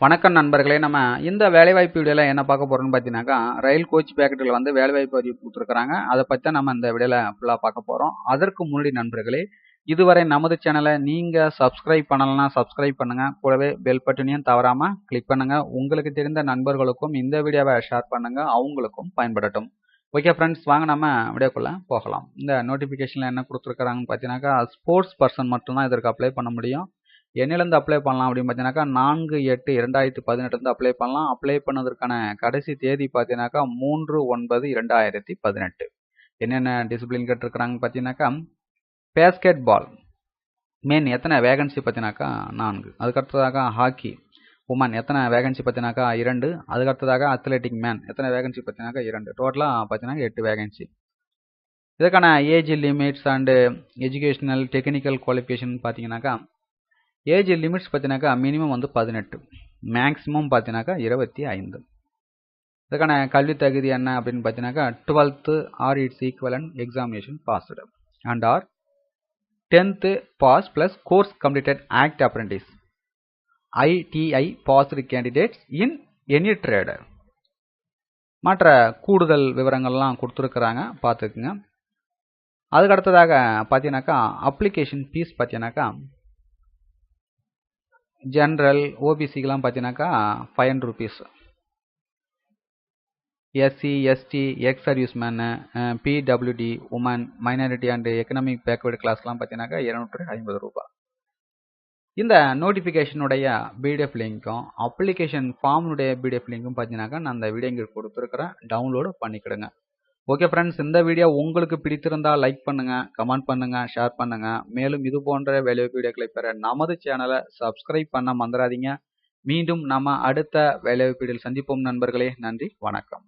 வணக்கம் நண்பர்களே. நம்ம இந்த வேலைவாய்ப்பு வீடியோவில் என்ன பார்க்க போகிறோம்னு பார்த்தீங்கன்னாக்கா, ரயில் கோச் பேக்கெட்டில் வந்து வேலைவாய்ப்பு அறிவிப்பு கொடுத்துருக்குறாங்க. அதை பற்றி தான் நம்ம இந்த வீடியோவில் ஃபுல்லாக பார்க்க போகிறோம். அதற்கு முன்னாடி நண்பர்களே, இதுவரை நமது சேனலை நீங்கள் சப்ஸ்கிரைப் பண்ணலைன்னா சப்ஸ்கிரைப் பண்ணுங்கள். கூடவே பெல் பட்டனையும் தவறாமல் கிளிக் பண்ணுங்கள். உங்களுக்கு தெரிந்த நண்பர்களுக்கும் இந்த வீடியோவை ஷேர் பண்ணுங்கள், அவங்களுக்கும் பயன்படட்டும். ஓகே ஃப்ரெண்ட்ஸ், வாங்க நம்ம வீடியோக்குள்ளே போகலாம். இந்த நோட்டிஃபிகேஷனில் என்ன கொடுத்துருக்குறாங்கன்னு பார்த்தீங்கன்னாக்கா, ஸ்போர்ட்ஸ் பர்சன் மட்டும்தான் இதற்கு அப்ளை பண்ண முடியும். என்னிலேருந்து அப்ளை பண்ணலாம் அப்படின்னு பார்த்தீங்கன்னாக்கா 4/8/2018 அப்ளை பண்ணலாம். அப்ளை பண்ணதற்கான கடைசி தேதி பார்த்தீங்கன்னாக்கா 3/9/2018. என்னென்ன டிசிப்ளின் கேட்டிருக்கிறாங்கன்னு பார்த்தீங்கன்னாக்கா, பேஸ்கெட் பால் மென் எத்தனை வேகன்சி பார்த்தீங்கன்னாக்கா 4. அதுக்கடுத்ததாக ஹாக்கி உமன் எத்தனை வேகன்சி பார்த்தீங்கன்னாக்கா 2. அதுக்கடுத்ததாக அத்லெட்டிக் மேன் எத்தனை வேகன்சி பார்த்தீங்கன்னாக்கா 2. டோட்டலாக பார்த்தீங்கன்னா 8 வேகன்சி. இதற்கான age limits and educational technical qualification பார்த்தீங்கன்னாக்கா, ஏஜ் லிமிட்ஸ் பார்த்தீங்கன்னாக்கா மினிமம் வந்து 18, மேக்ஸிமம் பார்த்தீங்கன்னாக்கா 25. இதுக்கான கல்வி தகுதி என்ன அப்படின்னு பார்த்தீங்கன்னாக்கா 12th or it's equivalent examination passed and or 10th pass plus course completed act apprentice ITI passed candidates in any trader. மற்ற கூடுதல் விவரங்கள்லாம் கொடுத்துருக்குறாங்க, பார்த்துக்குங்க. அதுக்கு அடுத்ததாக பார்த்தீங்கன்னாக்கா அப்ளிகேஷன் ஃபீஸ் பார்த்தீங்கன்னாக்கா ஜென்ரல் ஓபிசிக்கெலாம் பார்த்தீங்கன்னாக்கா 500 rupees, SC ST ex service men PWD women minority and economic backward கிளாஸ்லாம் பார்த்தீங்கன்னாக்கா 250 ரூபாய். இந்த நோட்டிஃபிகேஷனுடைய பிடிஎஃப் லிங்க்கும் அப்ளிகேஷன் ஃபார்முடைய பிடிஎஃப் லிங்க்கும் பார்த்தீங்கன்னாக்கா நான் அந்த வீடியோ இங்கே கொடுத்துருக்குறேன், டவுன்லோடு பண்ணிக்கிடுங்க. ஓகே ஃப்ரெண்ட்ஸ், இந்த வீடியோ உங்களுக்கு பிடித்திருந்தால் லைக் பண்ணுங்கள், கமெண்ட் பண்ணுங்கள், ஷேர் பண்ணுங்கள். மேலும் இது போன்ற வேலைவாய்ப்பு வீடியோக்களை பெற நமது சேனலை சப்ஸ்கிரைப் பண்ண மறந்துடாதீங்க. மீண்டும் நம்ம அடுத்த வேலைவாய்ப்பு வீடியோவில் சந்திப்போம் நண்பர்களே. நன்றி, வணக்கம்.